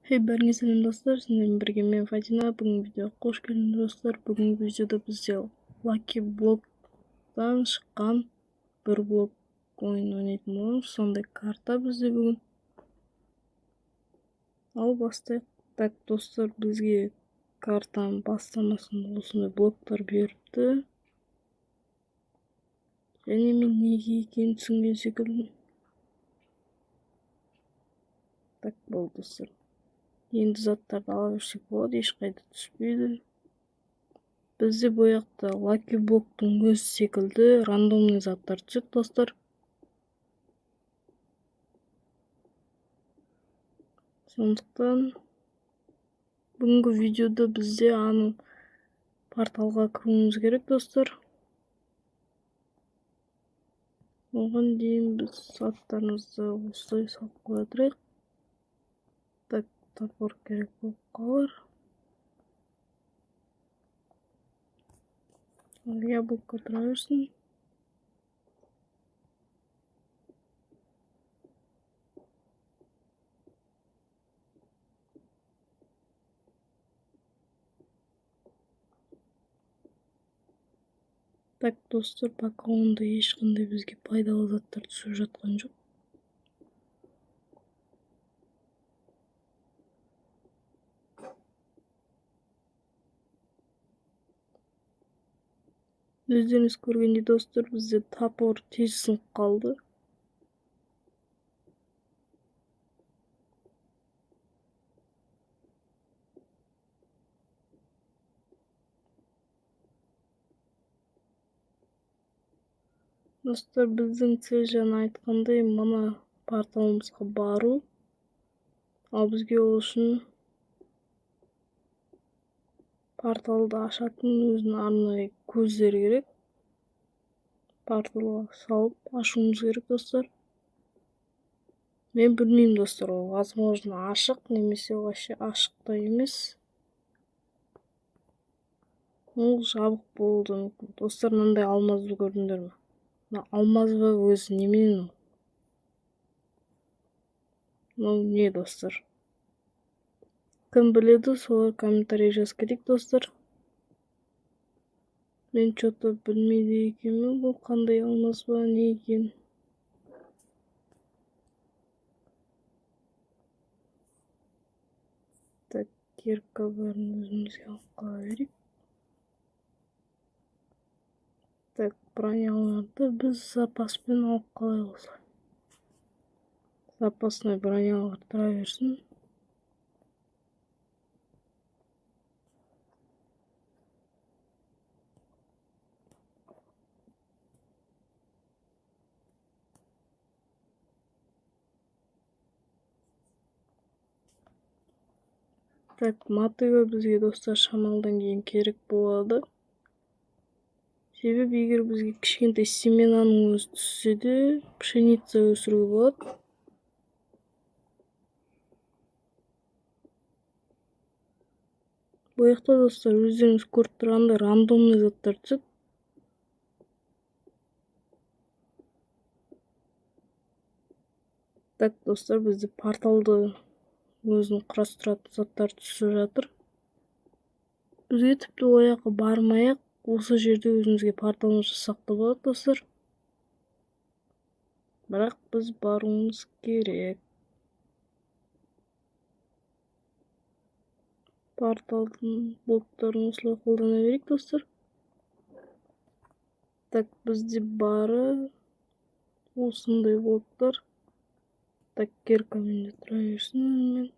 Бәріңе сәлем достар, сіздермен бірге мен Фатина. Бүгін видеоға қош келдіңдер достар. Бүгінгі видеода бізде Lucky Block'тан шыққан бір блок ойын ойнайтын боламыз. Сондай карта бізде бүгін. Ал бастайық. Так, достар, бізге картаның бастамасында осындай блоктар беріпті. Және мен неге екенін түсінген секілді. Так, болды достар. Енді заттарды ала берсек болады, ешқайда түспейді. Бізде бұл жақта Lucky Block'тың өзі секілді рандомный заттар түседі достар. Сондықтан бүгінгі видеода бізде порталға кіруіміз керек достар. Оған дейін біз заттарымызды осылай салып қоя тұрайық. Так, топор керек болып қалар. Яблоко тұра берсін. Так, достар, пока онда ешқандай бізге пайдалы заттар түсіп жатқан жоқ. Өздеріңіз көргендей достар, бізде топор тез сынып қалды. Достар, біздің цель жаңа айтқандай мына порталымызға бару. Ал бізге ол үшін порталды ашатын өзінің арнайы көздері керек. Порталға салып ашуымыз керек достар. Мен білмеймін достар, ол возможно ашық, немесе вообще ашық та емес. Ол жабық болуы мүмкін. Достар, мынандай алмазды көрдіңдер ме? Алмаз ба өзі немен ол? Мынау не достар? Кім біледі, солар комментарий жазып кетейік достар. Мен что-то білмейді екенмін, бұл қандай алмаз ба, не екен. Так, кирка бәрін өзімізге алып қала берейік. Так, броняларды біз запаспен алып қалайық осылай. Запасной бронялар тұра берсін. Так, мотыга бізге достар шамалдан кейін керек болады. Себебі егер бізге кішкентай семенаның өзі түссе де пшеница өсіруге болады. Бұл жақта достар өздеріңіз көріп тұрғандай рандомный заттар түседі. Так, достар, бізде порталды өзінің құрастыратын заттар түсіп жатыр. Бізге тіпті ояққа бармай-ақ осы жерде өзімізге порталымыз жасақ та болады достар. Бірақ біз баруымыз керек. Порталдың блоктарын осылай қолдана берейік достар. Так, бізде бары осындай блоктар. Так, киркамен де тұра берсін өзімен.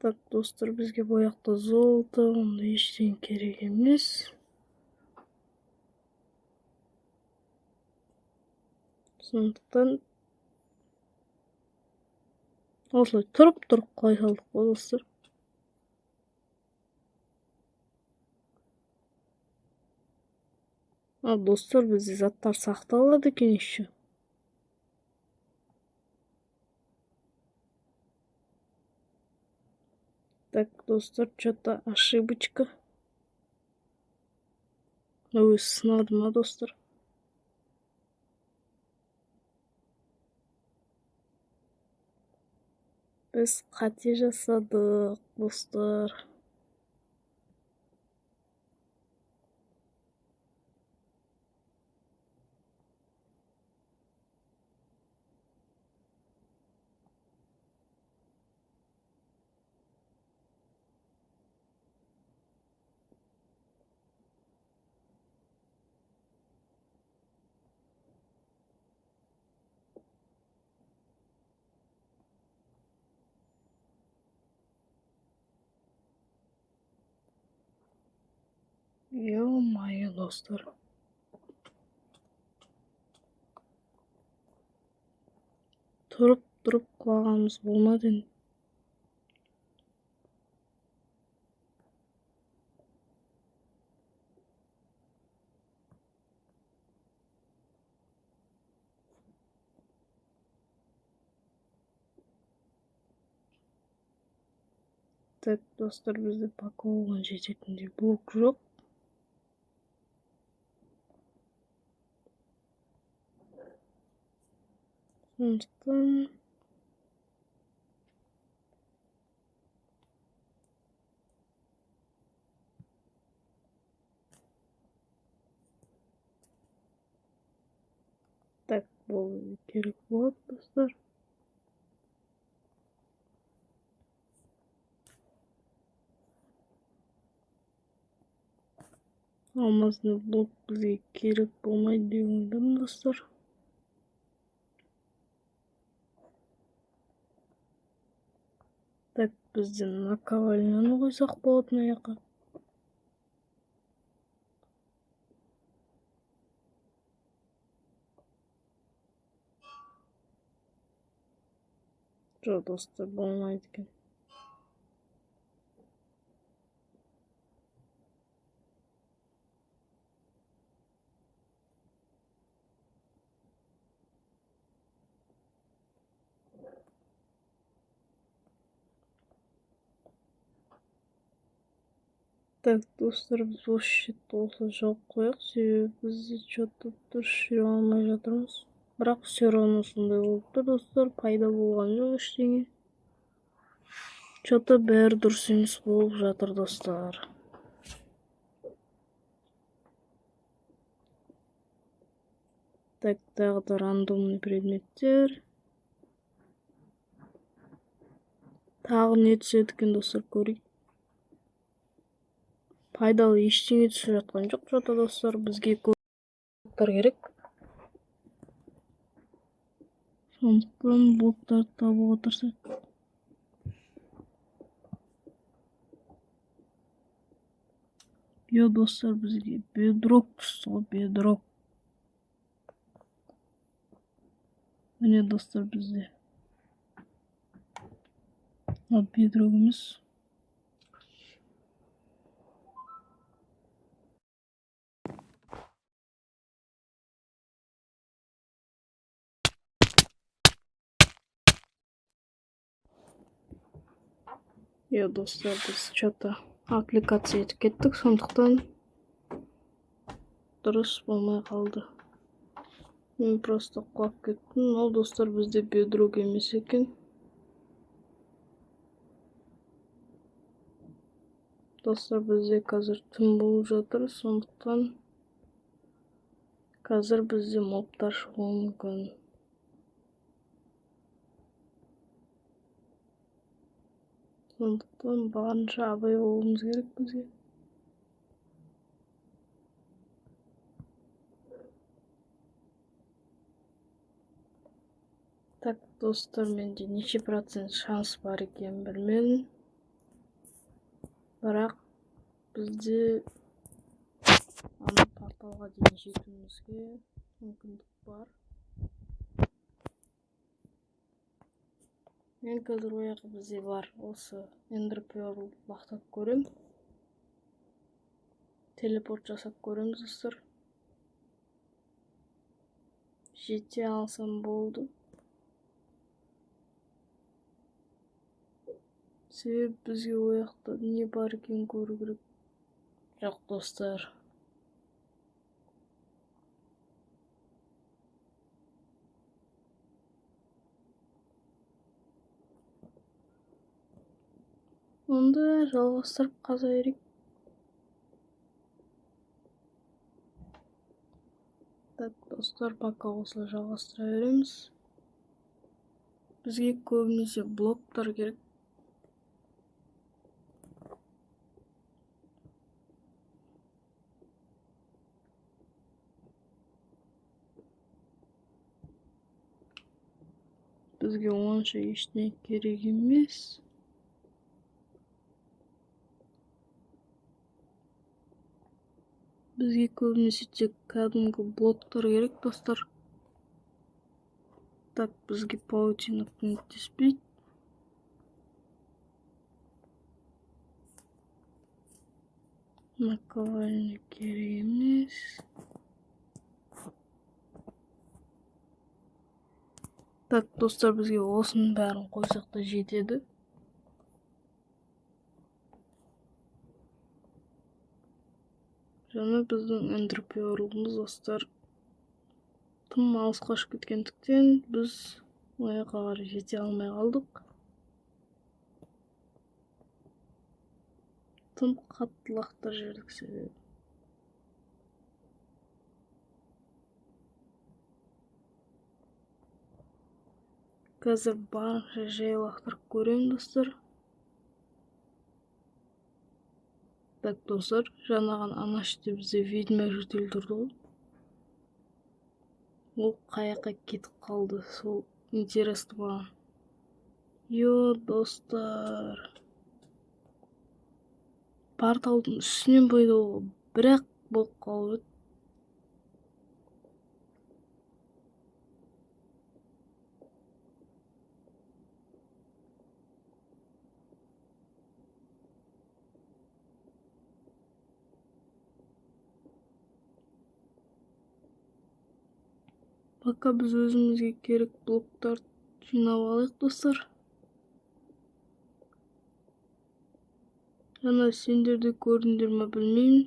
Так, достар, бізге бояқты золото, онда ештен керек емес. Сондықтан осылай тұрып қалай салдық қой достар. Ал достар, бізде заттар сақталады екен еще. Так, достар, что-то ошибочка. Өз сынады ма достар? Біз қате жасадық достар. Ё-моё, достар. Тұрып құлағанымыз болмады енді. Так, достар, бізде пока оған жететіндей блок жоқ. Сондықтан так, бұл керек болады, достар. Алмазный блок бізге керек болмайды деп ойладым, достар. Так, бізде наковальняны қойсақ болады мына жаққа. Жоқ, достар, болмайды екен. Так, достар, біз осы шетті осы жауып қояйық, себебі бізде что-то дұрыс жүре алмай жатырмыз. Бірақ все равно сондай болып тұр, достар, пайда болған жоқ ештеңе. Что-то бәрі дұрыс емес болып жатыр, достар. Так, тағы да рандомный предметтер. Тағы не түседі екен, достар, көрейік. Пайдалы ештеңе түсіп жатқан жоқ, что-то, достар, бізге блоктар керек. Сондықтан блоктарды табуға тырысайық. Йо, достар, бізге бедрок түсті ғой, бедрок. Міне, достар, бізде. Ал бедрок емес. Йо, достар, біз что-то аппликация етіп кеттік, сондықтан дұрыс болмай қалды. Мен просто құлап кеттім. Ол, достар, бізде бедрок емес екен. Достар, бізде қазір түн болып жатыр, сондықтан қазір бізде мобтар шығуы мүмкін. Сондықтан барынша абай болуымыз керек бізге. Так, достар, менде неше процент шанс бар екен білмедім. Бірақ бізде ана порталға дейін жетуімізге мүмкіндік бар. Мен қазір ояқы бізде бар осы Ender Pearl лақтап көрем. Телепорт жасап көреміз, достар. Жете алсам болды. Себебі бізге ояқта не бар екен көру керек. Жоқ, достар. Onda жалғастырып қаза берейік. Так, достар, пока осылай жалғастыра береміз. Бізге көбінесе блоктар керек. Бізге онша ештеңе керек емес. Бізге көбінесе тек кәдімгі блоктар керек, достар. Так, бізге паутина көмектеспейді. Наковальня керек емес. Так, достар, бізге осының бәрін қойсақ та жетеді. Жаңа біздің эндерперліміз, достар, тым алысқа қашып кеткендіктен біз ояққа қарай жете алмай қалдық. Тым қатты лақтар жердік себебі. Қазір барынша жай лақтырып көремін, достар. Так, достар, жаңаған анашты бізде ведьма жөтел тұрды ғой. Ол қаяққа кетіп қалды, сол интересті маған. Йо, достар. Порталдың үстінен бойды ол бірақ болып қалып еді. Пока біз өзімізге керек блоктар жинап алайық, достар. Жаңа сендерді көрдіңдер ме білмеймін.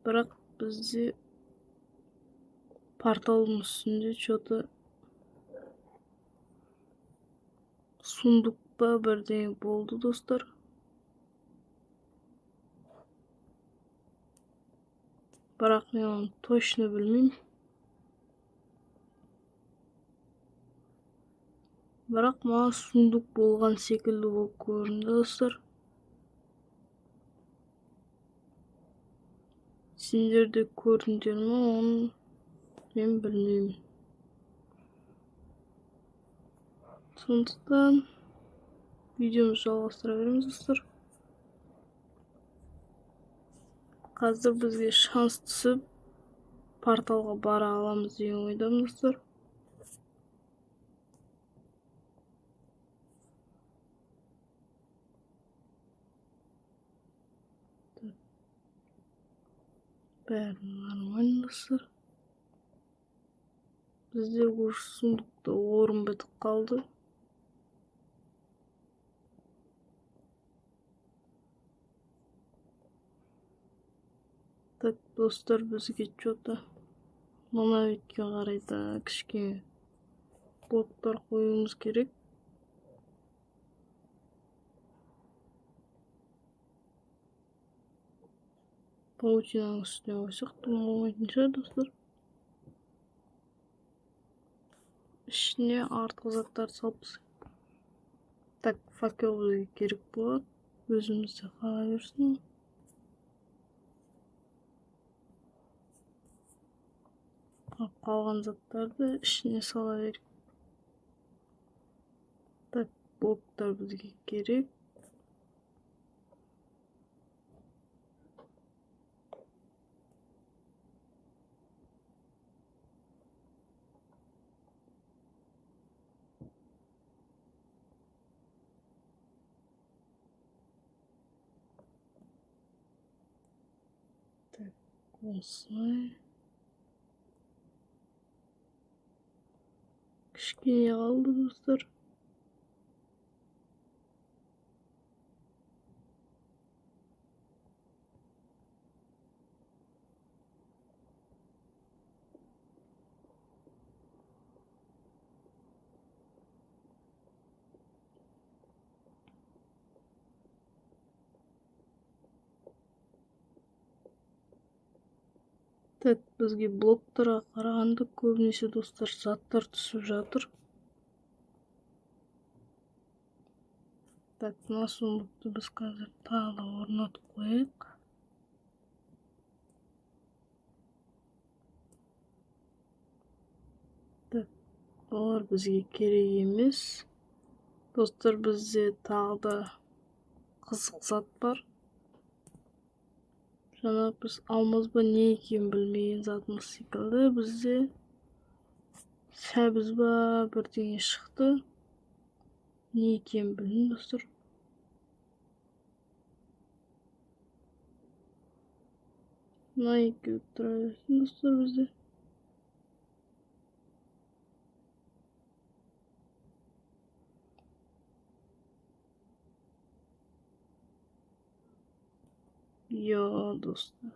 Бірақ бізде порталдың үстінде что-то сундук па бірдеңе болды, достар. Бірақ мен оны точно білмеймін. Бірақ маған сундук болған секілді болып көрінді, достар. Сендерді көрдіңдер ме, оны мен білмеймін. Сондықтан видеомызды жалғастыра береміз, достар. Қазір бізге шанс түсіп, порталға бара аламыз деген ойдамын, достар. Бәрі нормально, достар. Бізде уже сундукта орын бітіп қалды. Так, достар, бізге что-то мына бетке қарай да кішкене блоктар қоюымыз керек. Паутинаның үстіне қойсақ тым болмайтын шығар, достар. Ішіне артық заттар салып. Так, факел бізге керек болады. Өзімізде қала берсін. Қалған заттарды ішіне сала берейік. Так, блоктар бізге керек. Так, осылай. Кішкене қалды, достар. Так, бізге блоктарға қарағанда көбінесе достар заттар түсіп жатыр. Так, мына сундукты біз қазір тағы да орнатып қояйық. Так, олар бізге керек емес. Достар, бізде тағы да қызық зат бар. Жаңа біз алмаз ба не екенін білмеген затымыз секілді. Бізде сәбіз ба бірдеңе шықты. Не екенін білмеймін достар. Мына екеуі тұра берсін достар бізде. Достар.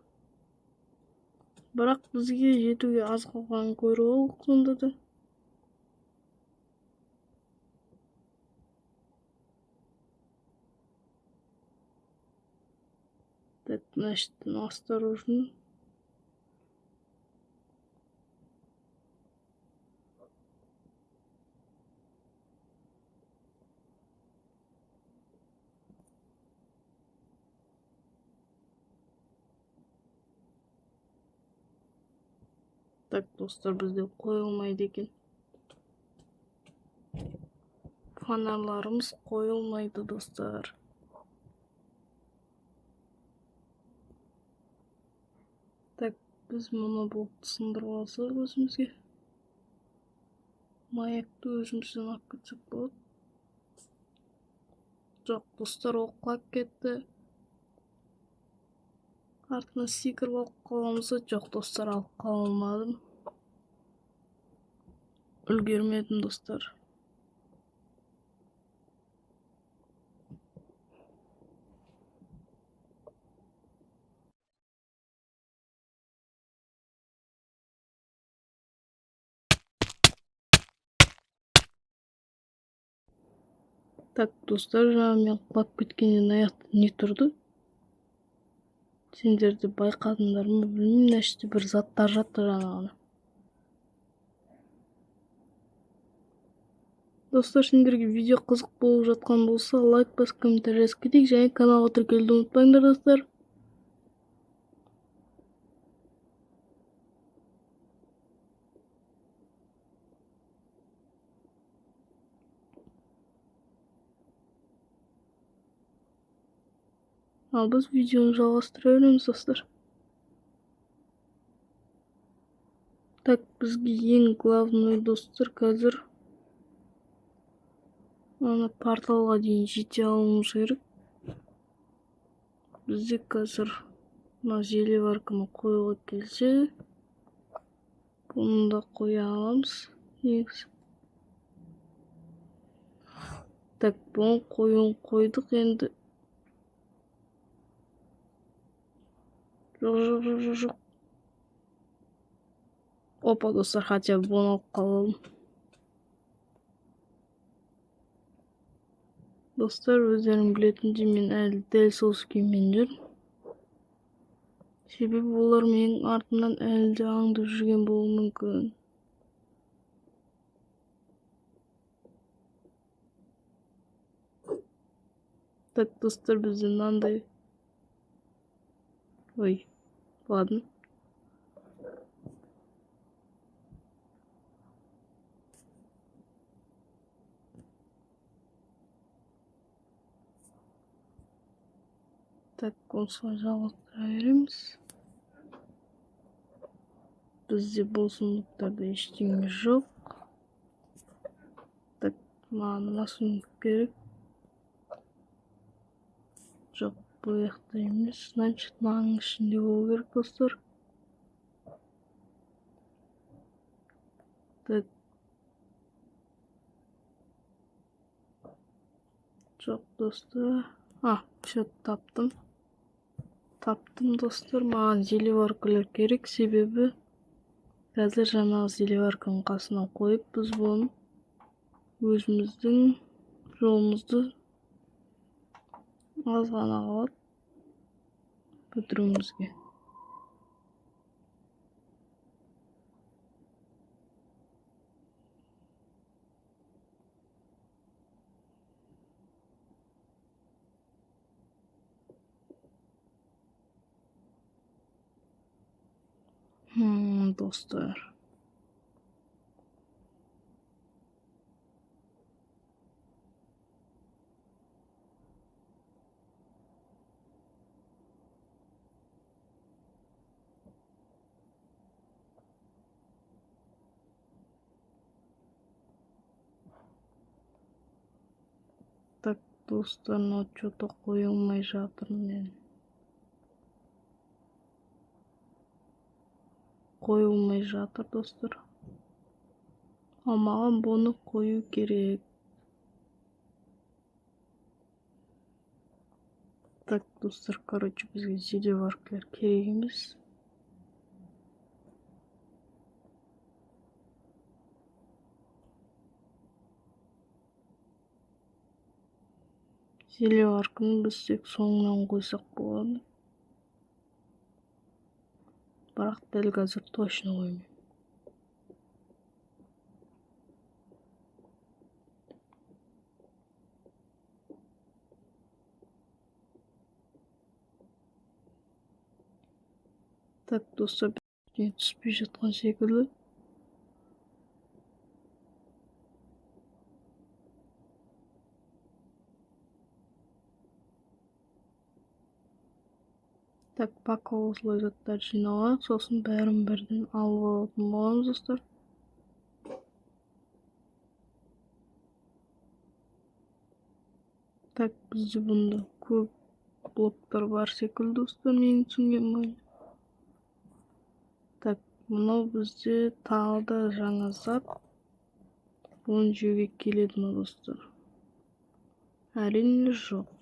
Бірақ бізге жетуге аз қалғанын көріп алдық сонда да. Так, значит, осторожно. Так, достар, бізде қойылмайды екен. Фонарларымыз қойылмайды достар. Так, біз мұны блокты сындырып алсақ өзімізге. Маякты өзімізден алып кетсек болады. Жоқ, достар, ол құлап кетті. Артына секіріп алып қаламыз. Жоқ, достар, алып қала алмадым. Үлгермедім достар. Так, достар, жаңа мен құлап кеткеннен аяқта не тұрды? Сендерді байқадыңдар ма білмеймін, нәшті бір заттар жатты жаңағыны. Достар, сендерге видео қызық болып жатқан болса, лайк басып комментарий жазып кетейік, және каналға тіркелуді ұмытпаңдар достар. Ал біз видеоны жалғастыра береміз достар. Так, бізге ең главный достар қазір ана порталға дейін жете алуымыз керек. Бізде қазір мына зелеварканы қоюға келсе, бұны да қоя аламыз. Так, бұны қойдық енді. Жоқ. Опа, достар, хотя бы бұны алып қалалым. Достар, өздерің білетіндей, мен әлі дәл сол күймен жүрмін. Себебі олар менің артымнан әлі де аңдып жүрген болуы мүмкін. Так, достар, бізде мынандай. Ой, ладно. Так, осылай жалғастыра береміз. Бізде бұл сундуктарда ештеңе жоқ. Так, мына сундук керек. Жоқ, бұл жақта емес. Значит, мынаның ішінде болу керек достар. Так. Жоқ, достар. Все, таптым. Достар, маған зелеваркалар керек, себебі қазір жаңағы зелеварканың қасына қойып, біз бұны өзіміздің жолымызды аз ғана қалады бітіруімізге. Dostlar. Так, dostlar, что-то koyulmay жатыр мен. Koyulmay жатыр, dostlar. Маған бұны қою керек. Так, достар, короче, бізге зелеваркалар керек емес. Зелеварканы біз тек соңынан қойсақ болады. Бірақ дәл қазір точно қоймаймын. Так, достар, түспей жатқан секілді. Так, пока осылай заттар жиналады, сосын бәрін бірден алып алатын боламыз, достар. Так, бізде бұнда көп блоктар бар секілді, достар, менің түсінгенім бойынша. Так, мынау бізде тағы да жаңа зат. Бұны жеуге келеді ме, достар? Әрине жоқ.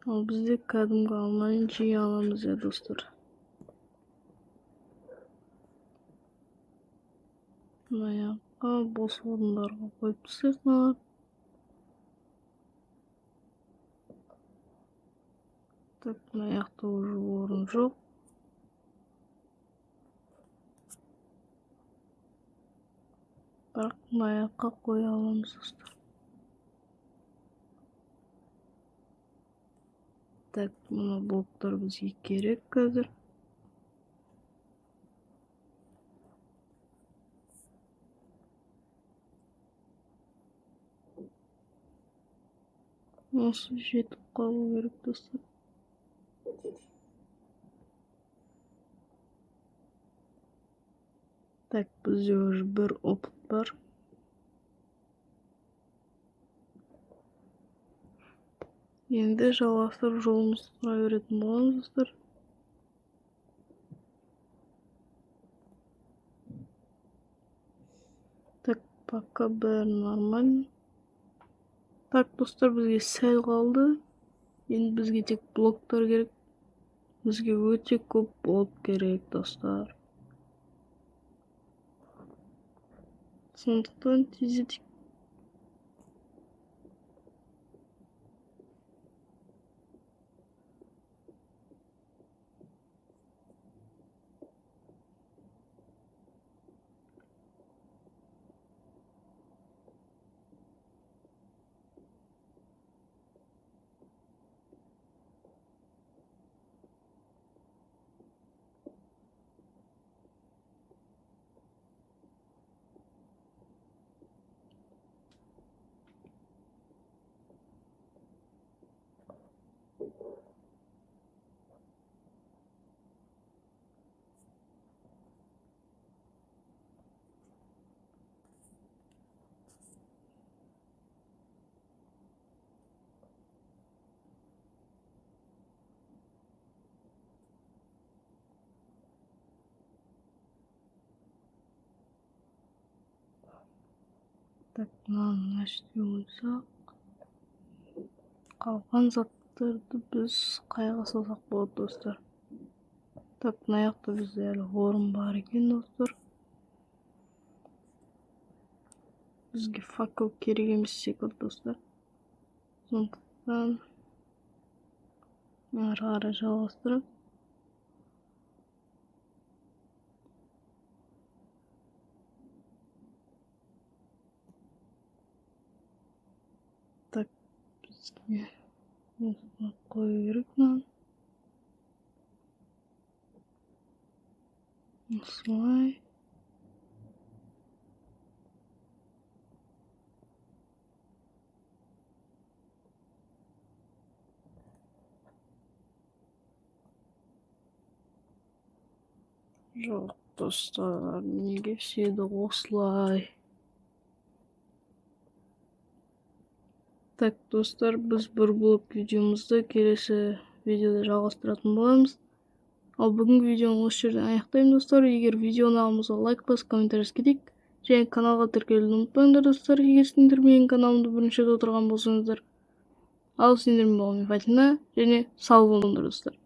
Ал бізде кәдімгі алмайын жей аламыз, достар. Мына бос орындарға қойып тастайық. Так, мына жақта уже орын жоқ. Бірақ мына жаққа қоя аламыз, достар. Так, мына блоктар бізге керек қазір. Осы жетіп қалу керек, достар. Так, бізде уже бір опыт бар. Енді жалғастырып жолымызды құра беретін боламыз, достар. Так, пока бәрі нормально. Так, достар, бізге сәл қалды. Енді бізге тек блоктар керек. Бізге өте көп блок керек, достар. Сондықтан тездетейік. Так, мынаны ашты ойсақ. Қалған заттарды біз қайға салсақ болады, достар. Так, мына жақта бізде әлі орын бар екен, достар. Бізге факел керек емес секілді, достар. Сондықтан ары қарай жалғастырып. Так, бізге қою керек мынаны. Осылай. Жоқ, достар, неге седі осылай? Так, достар, біз бір блог видеомызды келесі видеода жалғастыратын боламыз. Ал бүгінгі видеоны осы жерден аяқтаймын, достар. Егер видеоны алыңызға лайк басып, комментарий кетейік. Және каналға тіркелуді ұмытпаңдар, достар. Егер сендер менің каналымды бірінші рет отырған болсаңыздар. Ал сендермен болған Фатина, және сау болыңдар, достар.